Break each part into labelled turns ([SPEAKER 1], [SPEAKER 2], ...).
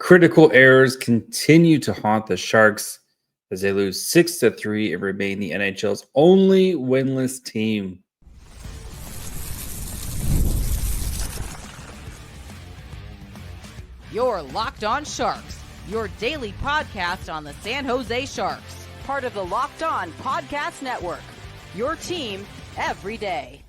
[SPEAKER 1] Critical errors continue to haunt the Sharks as they lose 6-3 and remain the NHL's only winless team.
[SPEAKER 2] You're Locked On Sharks, your daily podcast on the San Jose Sharks, part of the Locked On Podcast Network, your team every day.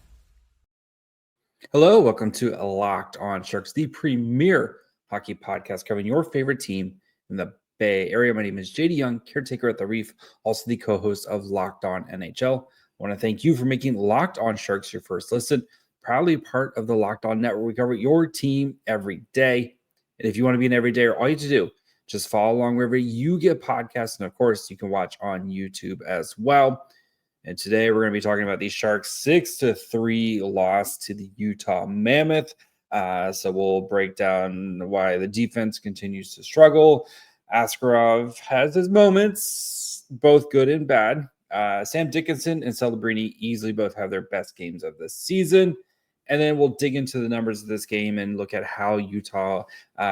[SPEAKER 1] Hello, welcome to Locked On Sharks, the premier hockey podcast covering your favorite team in the Bay Area. My name is JD Young, caretaker at the Reef, also the co-host of Locked On NHL. I want to thank you for making Locked On Sharks your first listen. Proudly part of the Locked On Network. We cover your team every day. And if you want to be an everydayer, all you have to do, just follow along wherever you get podcasts. And of course, you can watch on YouTube as well. And today we're going to be talking about the Sharks' 6-3 loss to the Utah Mammoth. So we'll break down why the defense continues to struggle. Askarov has his moments, both good and bad. Sam Dickinson and Celebrini easily both have their best games of the season. And then we'll dig into the numbers of this game and look at how Utah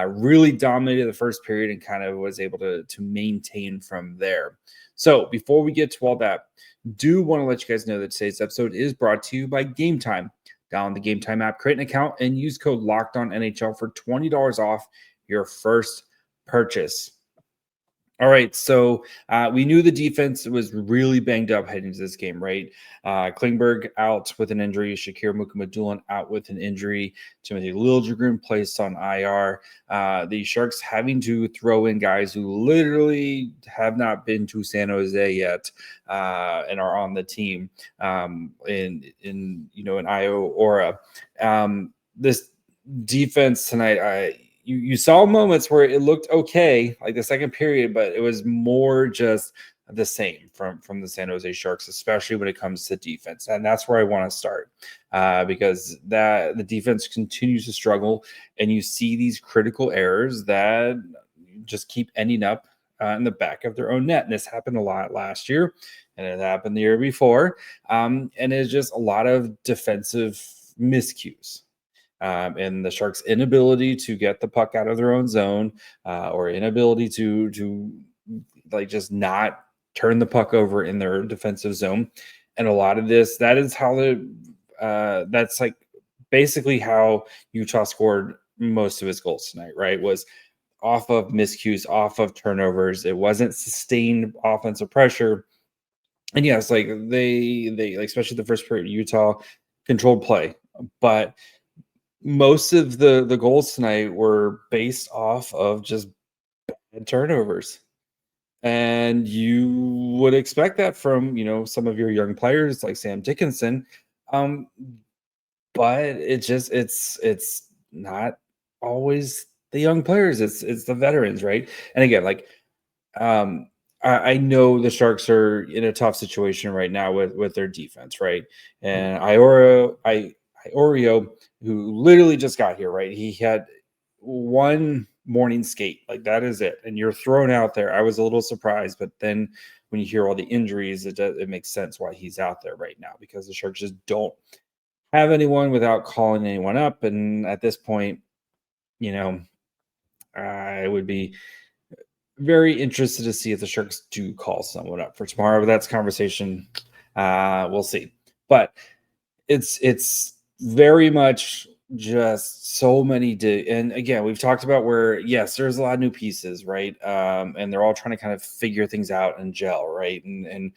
[SPEAKER 1] really dominated the first period and kind of was able to maintain from there. So before we get to all that, do want to let you guys know that today's episode is brought to you by Game Time. Download the Game Time app, create an account, and use code LOCKEDONNHL for $20 off your first purchase. All right, so we knew the defense was really banged up heading into this game, right? Klingberg out with an injury, Shakir Mukhamadullin out with an injury, Timothy Liljegren placed on IR. The Sharks having to throw in guys who literally have not been to San Jose yet and are on the team in Iora. This defense tonight, You saw moments where it looked okay, like the second period, but it was more just the same from the San Jose Sharks, especially when it comes to defense. And that's where I want to start because the defense continues to struggle, and you see these critical errors that just keep ending up in the back of their own net. And this happened a lot last year, and it happened the year before. And it's just a lot of defensive miscues. And the Sharks' inability to get the puck out of their own zone or inability to like just not turn the puck over in their defensive zone. And a lot of this, that is how that's like basically how Utah scored most of his goals tonight, right? Was off of miscues, off of turnovers. It wasn't sustained offensive pressure. And yes, like they like, especially the first period, Utah controlled play, but most of the goals tonight were based off of just bad turnovers. And you would expect that from, some of your young players like Sam Dickinson. But it's not always the young players. It's the veterans, right? And again, like I know the Sharks are in a tough situation right now with their defense, right? And Iorio, who literally just got here, right? He had one morning skate, like that is it. And you're thrown out there. I was a little surprised, but then when you hear all the injuries, it makes sense why he's out there right now, because the Sharks just don't have anyone without calling anyone up. And at this point, I would be very interested to see if the Sharks do call someone up for tomorrow. But that's conversation. We'll see. But it's very much just so many and again, we've talked about where yes, there's a lot of new pieces, right? And they're all trying to kind of figure things out and gel, right? And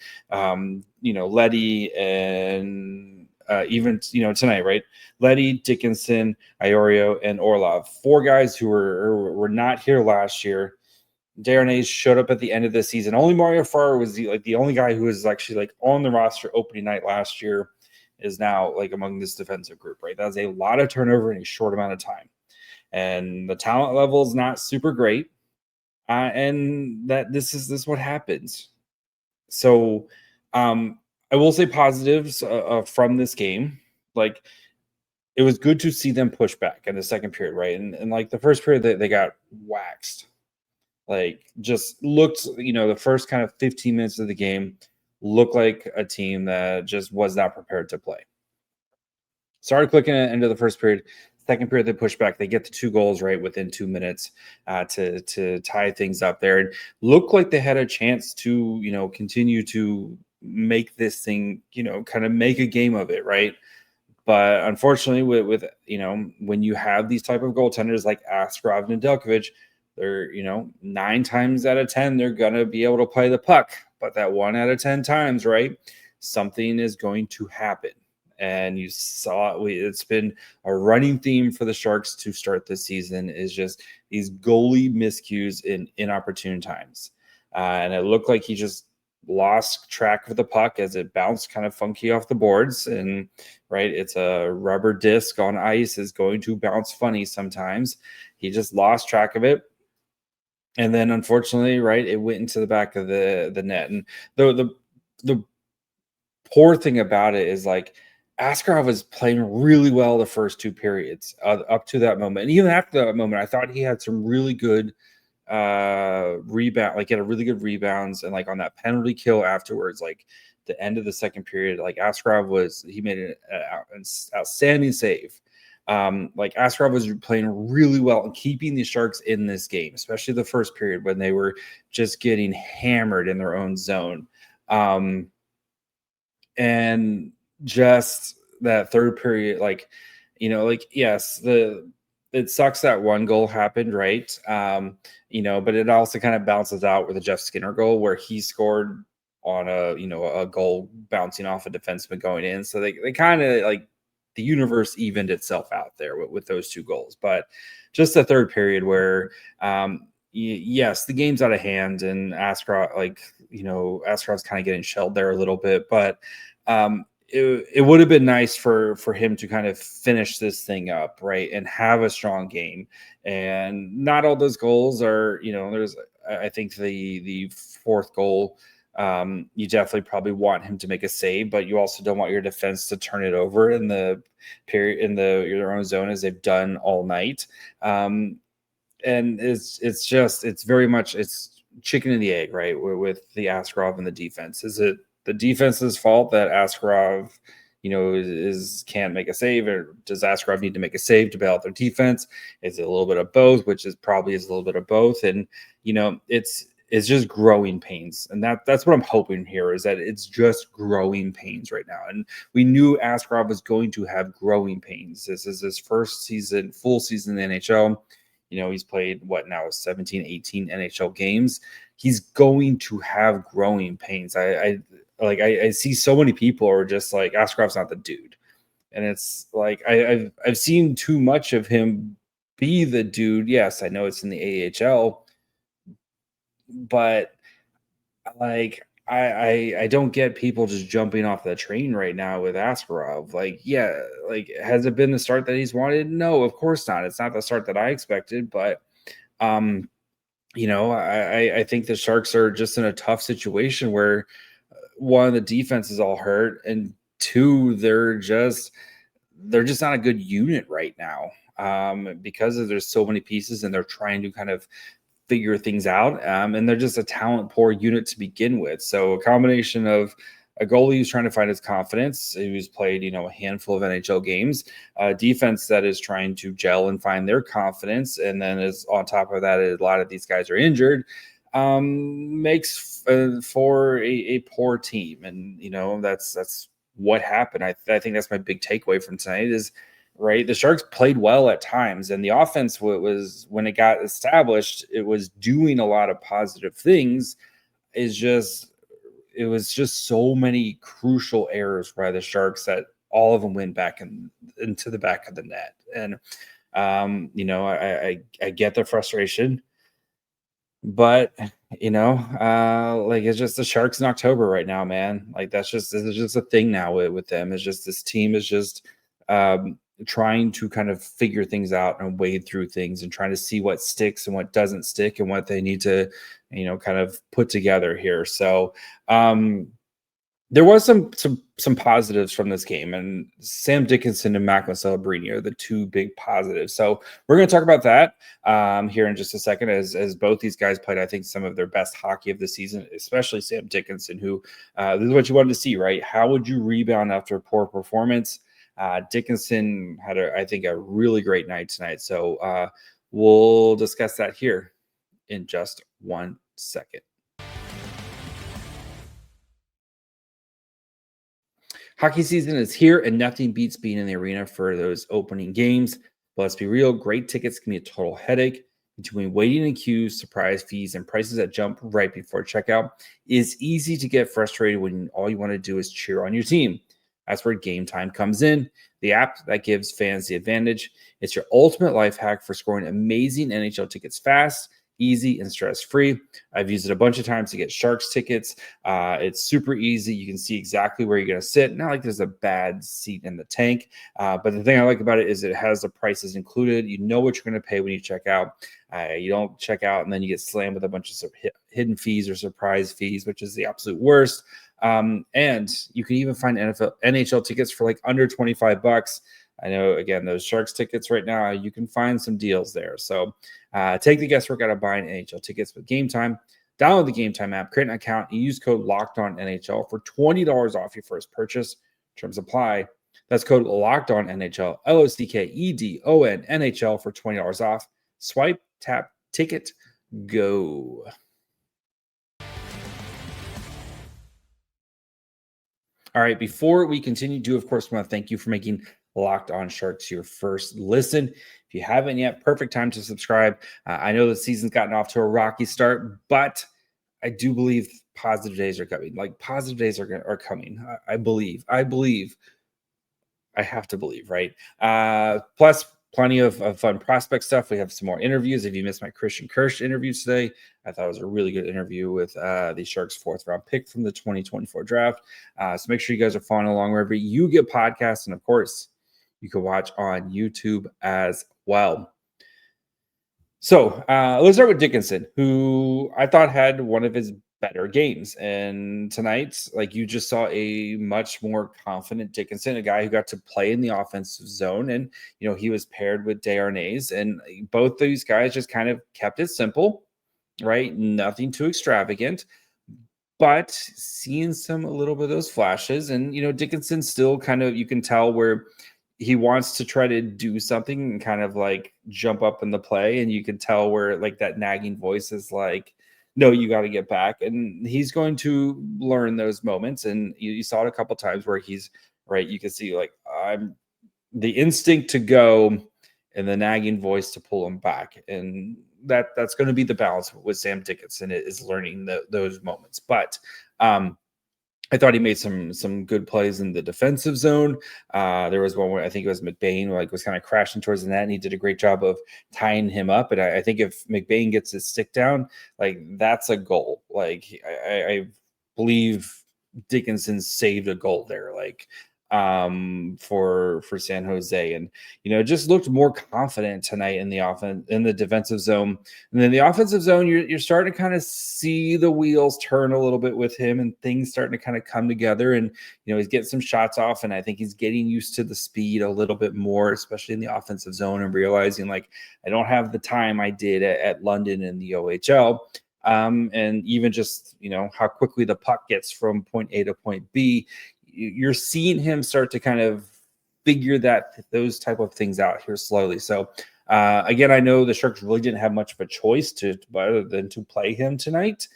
[SPEAKER 1] Leddy and even tonight, right? Leddy, Dickinson, Iorio, and Orlov, four guys who were not here last year. Darnay showed up at the end of the season. Only Mario Farr was the only guy who was actually on the roster opening night last year, is now among this defensive group, right? That's a lot of turnover in a short amount of time. And the talent level is not super great. And that this is what happens. So I will say positives from this game. Like, it was good to see them push back in the second period, right? And like the first period, they got waxed. Like, just looked, the first kind of 15 minutes of the game looked like a team that just was not prepared to play. Started clicking at the end of the first period. Second period, they push back. They get the 2 goals right within 2 minutes to tie things up there, and looked like they had a chance to, continue to make this thing, kind of make a game of it, right? But unfortunately, with when you have these type of goaltenders like Askarov and Nedeljkovic, they're 9 times out of 10 they're gonna be able to play the puck, but that 1 out of 10 times, right, something is going to happen. And you saw it's been a running theme for the Sharks to start this season is just these goalie miscues in inopportune times, and it looked like he just lost track of the puck as it bounced kind of funky off the boards. And right, it's a rubber disc on ice, is going to bounce funny sometimes. He just lost track of it, and then unfortunately, right, it went into the back of the net. And the poor thing about it is, like, Askarov was playing really well the first 2 periods up to that moment, and even after that moment I thought he had some really good rebound, like, he had a really good rebounds. And like on that penalty kill afterwards, like the end of the second period, like Askarov he made an outstanding save. Like Askarov was playing really well and keeping the Sharks in this game, especially the first period when they were just getting hammered in their own zone. And just that third period, like, yes, it sucks that 1 goal happened, right? But it also kind of bounces out with a Jeff Skinner goal where he scored on a goal bouncing off a defenseman going in. So they kind of, like, the universe evened itself out there with those 2 goals. But just the third period where, yes, the game's out of hand, and Askarov, Askarov's kind of getting shelled there a little bit, but it would have been nice for him to kind of finish this thing up, right, and have a strong game. And not all those goals are, there's, I think the fourth goal, you definitely probably want him to make a save, but you also don't want your defense to turn it over in the period in your own zone as they've done all night. And it's very much, it's chicken and the egg, right? With the Askarov and the defense. Is it the defense's fault that Askarov, can't make a save, or does Askarov need to make a save to bail out their defense? Is it a little bit of both? Which is probably a little bit of both. And it's just growing pains, and that's what I'm hoping here, is that it's just growing pains right now. And we knew Askarov was going to have growing pains. This is his first full season in the NHL. He's played 17, 18 NHL games. He's going to have growing pains. I see so many people are just like, Askarov's not the dude. And it's like, I've seen too much of him be the dude. Yes, I know it's in the AHL, but like, I don't get people just jumping off the train right now with Askarov. Like, yeah, like, has it been the start that he's wanted? No, of course not. It's not the start that I expected, but I think the Sharks are just in a tough situation where, one, the defense is all hurt, and 2, they're just not a good unit right now, because there's so many pieces and they're trying to kind of figure things out, and they're just a talent poor unit to begin with. So a combination of a goalie who's trying to find his confidence, who's played a handful of NHL games, a defense that is trying to gel and find their confidence, and then is on top of that, a lot of these guys are injured, makes for a poor team. And that's what happened. I think that's my big takeaway from tonight is, right, the Sharks played well at times, and the offense was, when it got established, it was doing a lot of positive things. It was just so many crucial errors by the Sharks that all of them went back into the back of the net. And I get the frustration, but like, it's just the Sharks in October right now, man. Like, this is just a thing now with them. It's just, this team is just trying to kind of figure things out and wade through things and trying to see what sticks and what doesn't stick and what they need to kind of put together here. So there was some positives from this game, and Sam Dickinson and Macklin Celebrini are the 2 big positives. So we're going to talk about that here in just a second, as both these guys played, I think, some of their best hockey of the season, especially Sam Dickinson, who this is what you wanted to see, right? How would you rebound after a poor performance? Dickinson had, I think, a really great night tonight. So we'll discuss that here in just 1 second. Hockey season is here, and nothing beats being in the arena for those opening games. But let's be real, great tickets can be a total headache. Between waiting in queues, surprise fees, and prices that jump right before checkout, it's easy to get frustrated when all you want to do is cheer on your team. That's where Game Time comes in, the app that gives fans the advantage. It's your ultimate life hack for scoring amazing NHL tickets fast, easy, and stress-free. I've used it a bunch of times to get Sharks tickets. It's super easy. You can see exactly where you're going to sit. Not like there's a bad seat in the tank. But the thing I like about it is it has the prices included. You know what you're going to pay when you check out. You don't check out and then you get slammed with a bunch of hidden fees or surprise fees, which is the absolute worst. And you can even find NHL tickets for like under $25. I know, again, those Sharks tickets right now, you can find some deals there. So take the guesswork out of buying NHL tickets with Game Time. Download the Game Time app, create an account, and use code LOCKEDONNHL for $20 off your first purchase. Terms apply. That's code LOCKEDONNHL, LOCKEDONNHL for $20 off. Swipe, tap, ticket, go. All right, before we continue, of course want to thank you for making Locked On Sharks your first listen. If you haven't yet, perfect time to subscribe. I know the season's gotten off to a rocky start, but I do believe positive days are coming. Like, positive days are coming. I believe. I have to believe, right? Plus, plenty of fun prospect stuff. We have some more interviews. If you missed my Christian Kirsch interview today, I thought it was a really good interview with the Sharks' 4th-round pick from the 2024 draft. So make sure you guys are following along wherever you get podcasts. And, of course, you can watch on YouTube as well. So let's start with Dickinson, who I thought had one of his better games. And tonight, like, you just saw a much more confident Dickinson, a guy who got to play in the offensive zone. And, you know, he was paired with Desharnais. And both these guys just kind of kept it simple, right? Nothing too extravagant, but seeing a little bit of those flashes. And, you know, Dickinson still kind of, you can tell where he wants to try to do something and kind of like jump up in the play. And you can tell where like that nagging voice is like, no, you got to get back. And he's going to learn those moments. And you saw it a couple times where he's right. You can see like, I'm the instinct to go and the nagging voice to pull him back. And that's going to be the balance with Sam Dickinson, is learning those moments. But I thought he made some good plays in the defensive zone. There was one where I think it was McBain, like, was kind of crashing towards the net, and he did a great job of tying him up. And I think if McBain gets his stick down, like, that's a goal. Like, I believe Dickinson saved a goal there, like, for San Jose. And, you know, just looked more confident tonight in the offense, in the defensive zone. And then the offensive zone, you're starting to kind of see the wheels turn a little bit with him, and things starting to kind of come together. And, you know, he's getting some shots off, and I think he's getting used to the speed a little bit more, especially in the offensive zone, and realizing, like, I don't have the time I did at London in the OHL. And even just, you know, how quickly the puck gets from point A to point B, you're seeing him start to kind of figure those type of things out here slowly. So again, I know the Sharks really didn't have much of a choice other than to play him tonight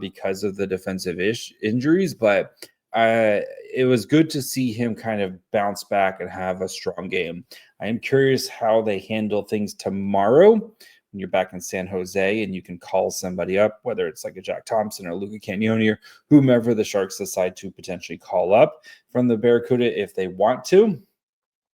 [SPEAKER 1] because of the defensive injuries, but it was good to see him kind of bounce back and have a strong game. I am curious how they handle things tomorrow when you're back in San Jose and you can call somebody up, whether it's like a Jack Thompson or Luca Cagnoni or whomever the Sharks decide to potentially call up from the Barracuda if they want to.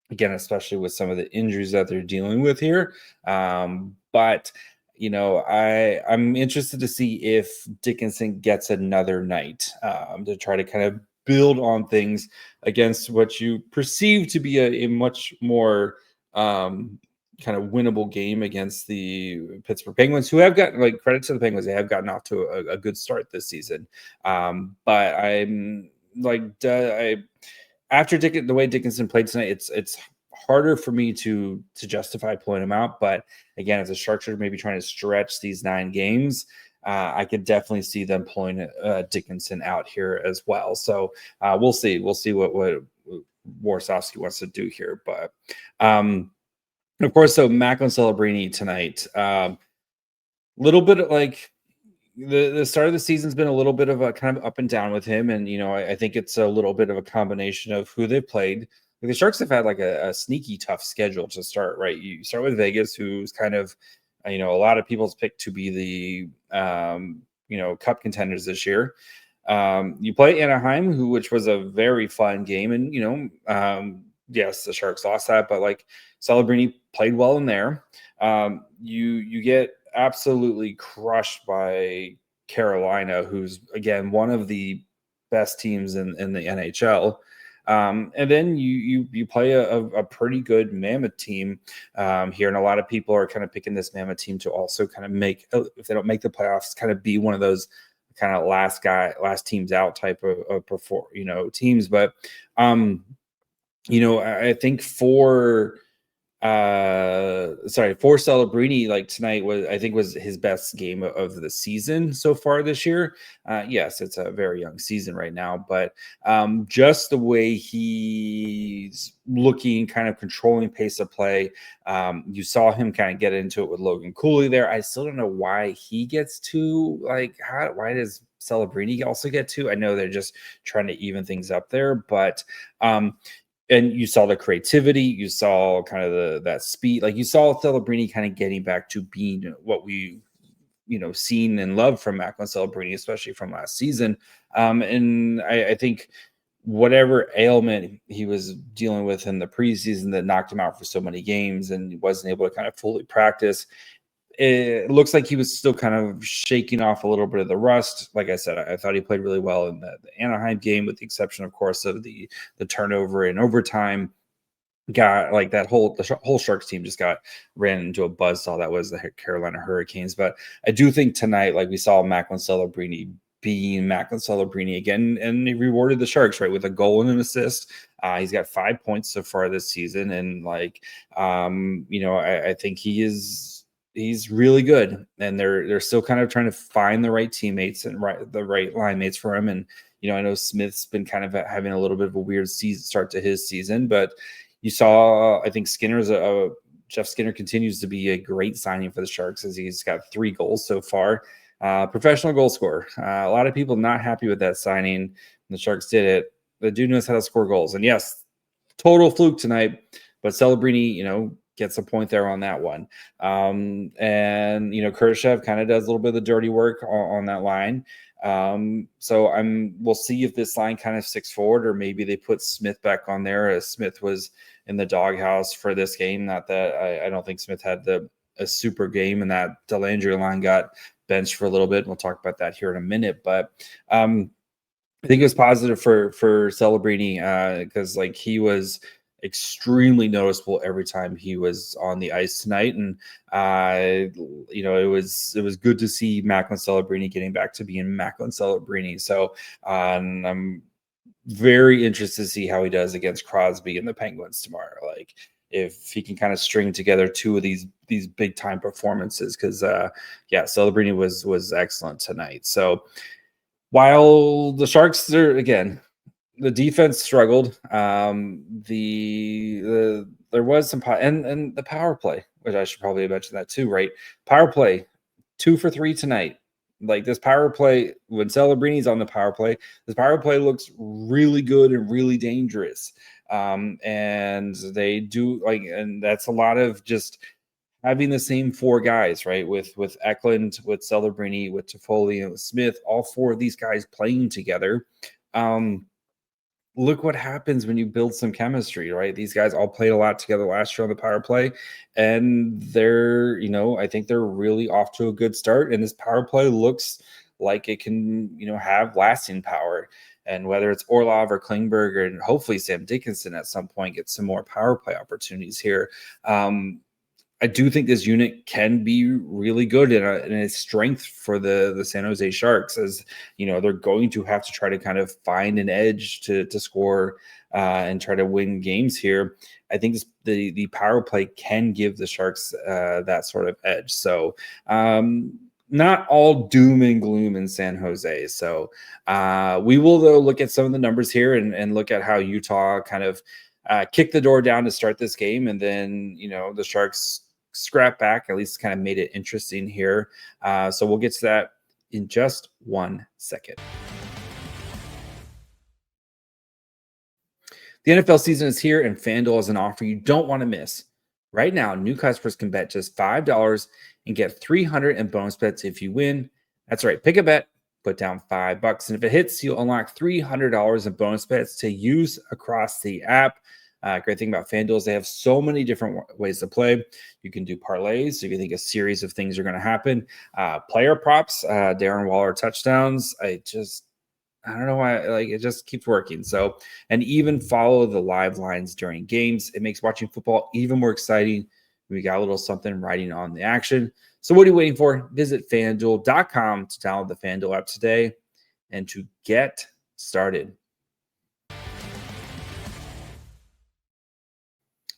[SPEAKER 1] Again, especially with some of the injuries that they're dealing with here. But, you know, I'm interested to see if Dickinson gets another night to try to kind of build on things against what you perceive to be a much more kind of winnable game against the Pittsburgh Penguins, who have gotten, like, credit to the Penguins, they have gotten off to a good start this season. But I'm like, after the way Dickinson played tonight, it's harder for me to justify pulling him out. But again, as the Sharks are maybe trying to stretch these 9 games, I could definitely see them pulling Dickinson out here as well. So we'll see. We'll see what Warsawski wants to do here. But of course, so Macklin Celebrini tonight. Little bit of, like, the start of the season's been a little bit of a kind of up and down with him, and I think it's a little bit of a combination of who they've played. Like, the Sharks have had like a sneaky tough schedule to start. Right, you start with Vegas, who's kind of a lot of people's pick to be the cup contenders this year. You play Anaheim, which was a very fun game, and yes, the Sharks lost that, but like Celebrini played well in there. You get absolutely crushed by Carolina, who's again one of the best teams in the NHL. And then you play a pretty good Mammoth team here, and a lot of people are kind of picking this Mammoth team to also kind of make, if they don't make the playoffs, kind of be one of those kind of last teams out type of teams. But I think for Celebrini, like tonight was his best game of the season so far this year. Yes, it's a very young season right now, but just the way he's looking, kind of controlling pace of play. You saw him kind of get into it with Logan Cooley there. I still don't know why he gets to, like, why does Celebrini also get to? I know they're just trying to even things up there, but and you saw the creativity, you saw kind of that speed, like you saw Celebrini kind of getting back to being what we, seen and loved from Macklin Celebrini, especially from last season. And I think whatever ailment he was dealing with in the preseason that knocked him out for so many games and he wasn't able to kind of fully practice, it looks like he was still kind of shaking off a little bit of the rust. Like I said, I thought he played really well in the Anaheim game, with the exception, of course, of the turnover in overtime. Got like the whole Sharks team just ran into a buzzsaw that was the Carolina Hurricanes. But I do think tonight, like, we saw Macklin Celebrini being Macklin Celebrini again, and he rewarded the Sharks, right, with a goal and an assist. He's got 5 points so far this season, and I think he's really good, and they're still kind of trying to find the right teammates and the right line mates for him. And I know Smith's been kind of having a little bit of a weird start to his season, but you saw, I think Jeff Skinner continues to be a great signing for the Sharks, as he's got 3 goals so far. Professional goal scorer. A lot of people not happy with that signing. The Sharks did it. The dude knows how to score goals, and yes, total fluke tonight, but Celebrini, gets a point there on that one. And Kurashev kind of does a little bit of the dirty work on that line. So we'll see if this line kind of sticks forward, or maybe they put Smith back on there, as Smith was in the doghouse for this game. Not that I don't think Smith had a super game, and that Dellandrea line got benched for a little bit. We'll talk about that here in a minute, but I think it was positive for Celebrini, because like he was extremely noticeable every time he was on the ice tonight. And it was good to see Macklin Celebrini getting back to being Macklin Celebrini. So I'm very interested to see how he does against Crosby and the Penguins tomorrow. Like, if he can kind of string together 2 of these big time performances, because Celebrini was excellent tonight. So while the Sharks are, again, the defense struggled. There was some and the power play, which I should probably mention that too, right? Power play, 2 for 3 tonight. Like, this power play, when Celebrini's on the power play, this power play looks really good and really dangerous. And they do, like, and that's a lot of just having the same 4 guys, right? With Eklund, with Celebrini, with Tofolli, and with Smith, all 4 of these guys playing together. Look what happens when you build some chemistry, right? These guys all played a lot together last year on the power play, and they're, I think they're really off to a good start. And this power play looks like it can, have lasting power. And whether it's Orlov or Klingberg, and hopefully Sam Dickinson at some point gets some more power play opportunities here, I do think this unit can be really good, and a strength for the San Jose Sharks, as they're going to have to try to kind of find an edge to score and try to win games here. I think the power play can give the Sharks that sort of edge. So not all doom and gloom in San Jose. So we will, though, look at some of the numbers here and look at how Utah kind of kicked the door down to start this game. And then, the Sharks scrap back, at least kind of made it interesting here. So we'll get to that in just 1 second. The NFL season is here, and FanDuel has an offer you don't want to miss. Right now, new customers can bet just $5 and get $300 in bonus bets if you win. That's right. Pick a bet, put down $5, and if it hits, you'll unlock $300 in bonus bets to use across the app. Great thing about FanDuel is they have so many different ways to play. You can do parlays if you think a series of things are going to happen. Player props, Darren Waller touchdowns. I don't know why, it just keeps working. So, and even follow the live lines during games. It makes watching football even more exciting. We got a little something riding on the action. So what are you waiting for? Visit FanDuel.com to download the FanDuel app today and to get started.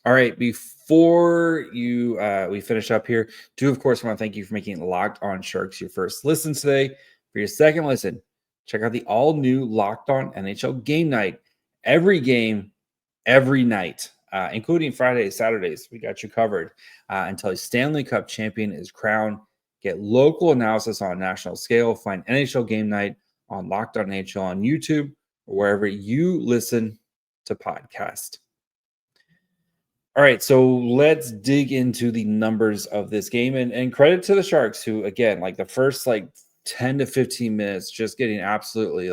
[SPEAKER 1] All right, before we finish up here, of course want to thank you for making Locked On Sharks your first listen today. For your second listen, check out the all-new Locked On NHL Game Night. Every game, every night, including Fridays, Saturdays. We got you covered until a Stanley Cup champion is crowned. Get local analysis on a national scale. Find NHL Game Night on Locked On NHL on YouTube or wherever you listen to podcasts. All right, so let's dig into the numbers of this game. And credit to the Sharks, who, again, the first 10 to 15 minutes, just getting absolutely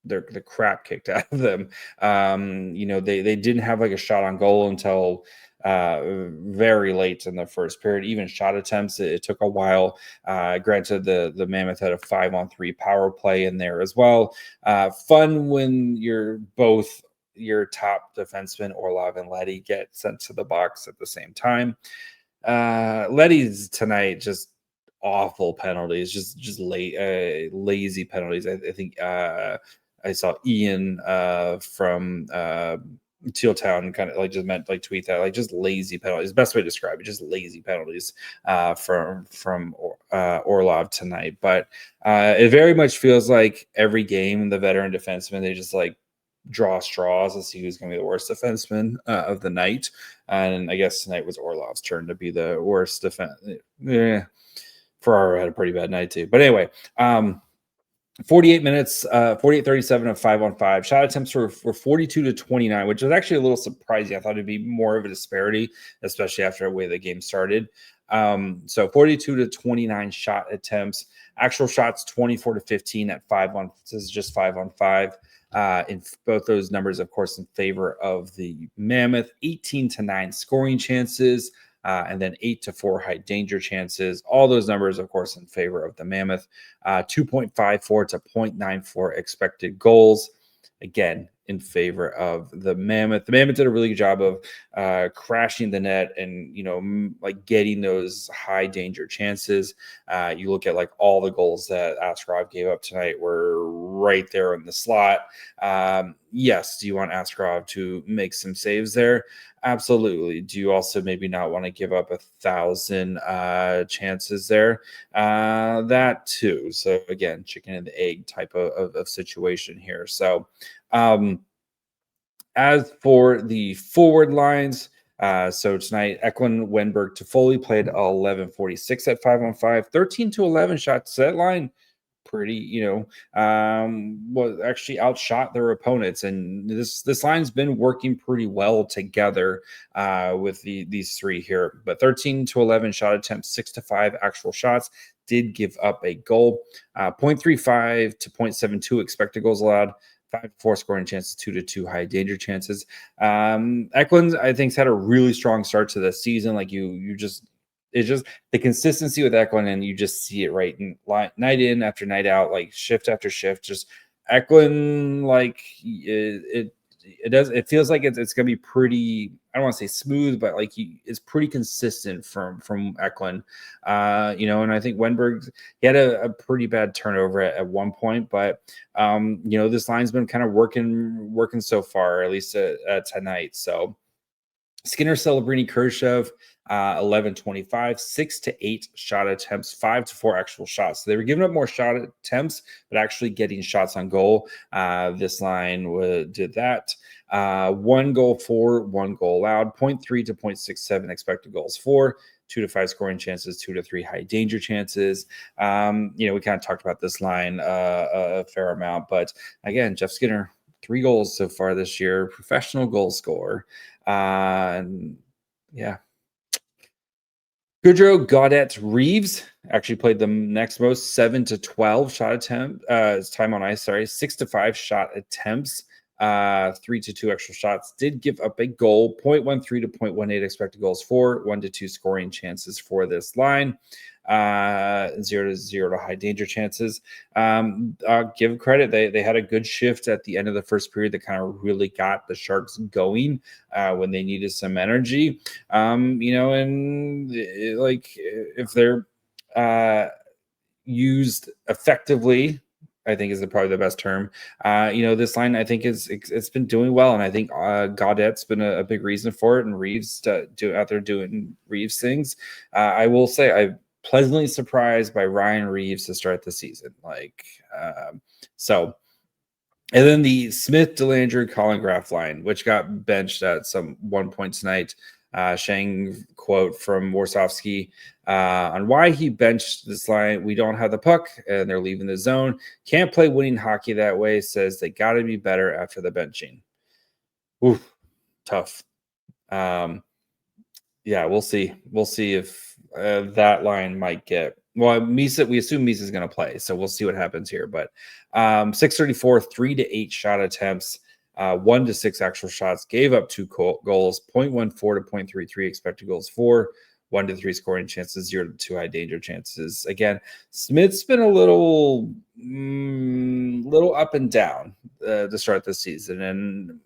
[SPEAKER 1] the crap kicked out of them. They didn't have a shot on goal until very late in the first period. Even shot attempts, it took a while. Granted, the Mammoth had a 5-on-3 power play in there as well. Fun when your top defenseman, Orlov and Leddy, get sent to the box at the same time. Leddy's tonight, just awful penalties, just lazy penalties. I think I saw Ian from Tealtown kind of just meant tweet that just lazy penalties. Best way to describe it, just lazy penalties from Orlov tonight. But it very much feels like every game the veteran defenseman, they just draw straws to see who's going to be the worst defenseman of the night. And I guess tonight was Orlov's turn to be the worst defense. Ferraro had a pretty bad night too. But anyway, 48 minutes, 48-37 of 5-on-5. Shot attempts were 42 to 29, which is actually a little surprising. I thought it'd be more of a disparity, especially after the way the game started. So 42 to 29 shot attempts. Actual shots 24 to 15 at 5-on. This is just 5-on-5. In both those numbers, of course, in favor of the Mammoth. 18 to 9 scoring chances, and then 8 to 4 high danger chances. All those numbers, of course, in favor of the Mammoth. 2.54 to 0.94 expected goals. Again, in favor of the Mammoth. The Mammoth did a really good job of crashing the net and, getting those high danger chances. You look at all the goals that Askarov gave up tonight were right there in the slot. Yes, do you want Askarov to make some saves there? Absolutely. Do you also maybe not want to give up 1,000 chances there? That too. So again, chicken and the egg type of situation here. So as for the forward lines, so tonight, Eklund-Wenberg-Tofolli played 11:46 at 5-on-5, 13 to 11 shots. That line pretty, was actually outshot their opponents, and this line's been working pretty well together with these three here. But 13 to 11 shot attempts, 6 to 5 actual shots, did give up a goal. 0.35 to 0.72 expected goals allowed. 5 to 4 scoring chances, 2 to 2 high danger chances. Eklund, I think, has had a really strong start to the season. It's just the consistency with Eklund, and you just see it right in, night in after night out, shift after shift. Just Eklund, it feels like it's going to be pretty. I don't want to say smooth, but it's pretty consistent from Eklund. And I think Wenberg, he had a pretty bad turnover at one point, but this line's been kind of working so far, at least tonight. So Skinner, Celebrini, Khrushchev, 11-25, 6 to 8 shot attempts, 5 to 4 actual shots. So they were giving up more shot attempts, but actually getting shots on goal. This line did that. 1 goal for, 1 goal allowed, 0.3 to 0.67 expected goals for, 2 to 5 scoring chances, 2 to 3 high danger chances. We kind of talked about this line a fair amount, but again, Jeff Skinner, 3 goals so far this year, professional goal scorer. Goodrow, Gaudette, Reeves actually played the next most, 7 to 12 shot attempt time on ice. 6 to 5 shot attempts, 3 to 2 extra shots. Did give up a goal, 0.13 to 0.18 expected goals for, 1 to 2 scoring chances for this line. 0 to 0 to high danger chances. Give credit, they had a good shift at the end of the first period that kind of really got the Sharks going when they needed some energy. And if they're used effectively, I think is probably the best term. This line I think it's been doing well, and I think Gaudette's been a big reason for it, and Reeves out there doing Reeves things. I will say I've pleasantly surprised by Ryan Reeves to start the season. And then the Smith-Dellandrea-Graf line, which got benched at some one point tonight. Shang quote from Warsofsky on why he benched this line. We don't have the puck and they're leaving the zone. Can't play winning hockey that way. Says they got to be better after the benching. Oof, tough. We'll see. We'll see if that line might get. Well, Misa, we assume Misa's going to play, so we'll see what happens here. But 634, 3 to 8 shot attempts, 1 to 6 actual shots, gave up 2 goals, 0.14 to 0.33 expected goals for, 1 to 3 scoring chances, 0 to 2 high danger chances. Again, Smith's been a little up and down to start the season, and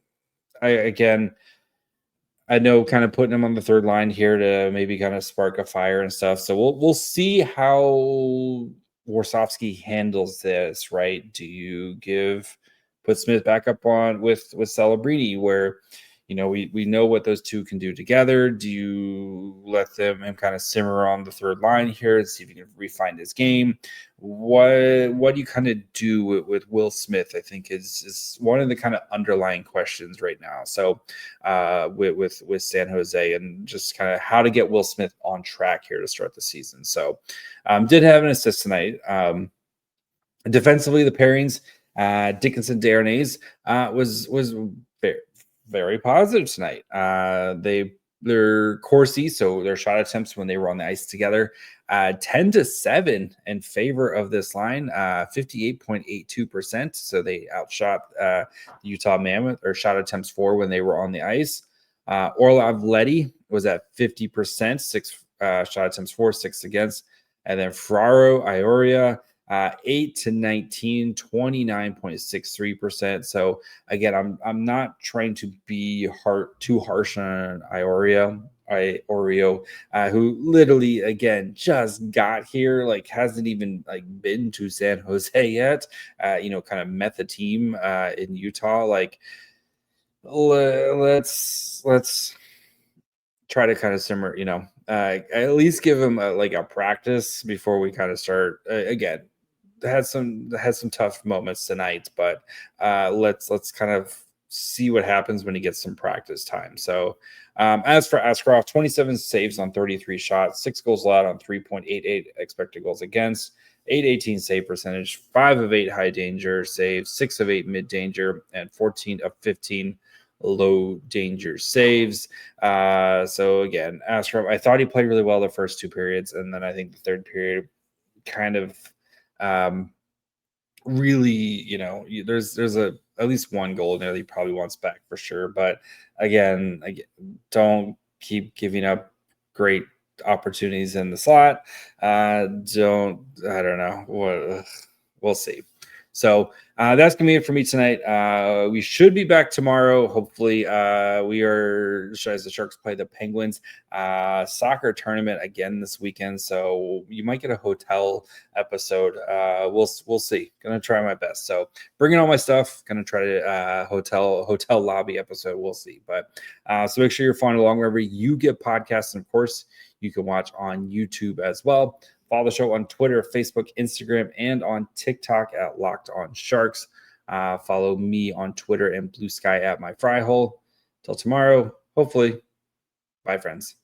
[SPEAKER 1] I know kind of putting him on the third line here to maybe kind of spark a fire and stuff. So we'll see how Warsofsky handles this, right? Do you put Smith back up on with Celebrini, where we know what those two can do together? Do you let him kind of simmer on the third line here and see if he can refine his game? What do you kind of do with Will Smith? I think is one of the kind of underlying questions right now. So with San Jose, and just kind of how to get Will Smith on track here to start the season. So did have an assist tonight. Defensively, the pairings, Dickinson Darnay's was very, very positive tonight. They're Corsi, so their shot attempts when they were on the ice together, 10-7 in favor of this line, 58.82%. So they outshot the Utah Mammoth, or shot attempts for, when they were on the ice. Orlov Letty was at 50%, 6 shot attempts for, 6 against. And then Ferraro Ioria, 8-19, 29.63%. So again, I'm not trying to be too harsh on Oreo, who literally again just got here, hasn't even been to San Jose yet. Kind of met the team in Utah. Let's try to kind of simmer. At least give him a practice before we kind of start again. Had some tough moments tonight, but let's kind of see what happens when he gets some practice time. So as for Askarov, 27 saves on 33 shots, 6 goals allowed on 3.88 expected goals against, 818 save percentage, 5 of 8 high danger saves, 6 of 8 mid danger, and 14 of 15 low danger saves. So again, Askarov, I thought he played really well the first 2 periods, and then I think the third period kind of really, there's at least one goal in there that he probably wants back for sure. But again, don't keep giving up great opportunities in the slot. I don't know what we'll see. So that's going to be it for me tonight. We should be back tomorrow. Hopefully as the Sharks play the Penguins soccer tournament again this weekend. So you might get a hotel episode. We'll see. Going to try my best. So bringing all my stuff. Going to try to hotel lobby episode. We'll see. But so make sure you're following along wherever you get podcasts. And of course, you can watch on YouTube as well. Follow the show on Twitter, Facebook, Instagram, and on TikTok at Locked On Sharks. Follow me on Twitter and Blue Sky at My Fry Hole. Till tomorrow, hopefully. Bye, friends.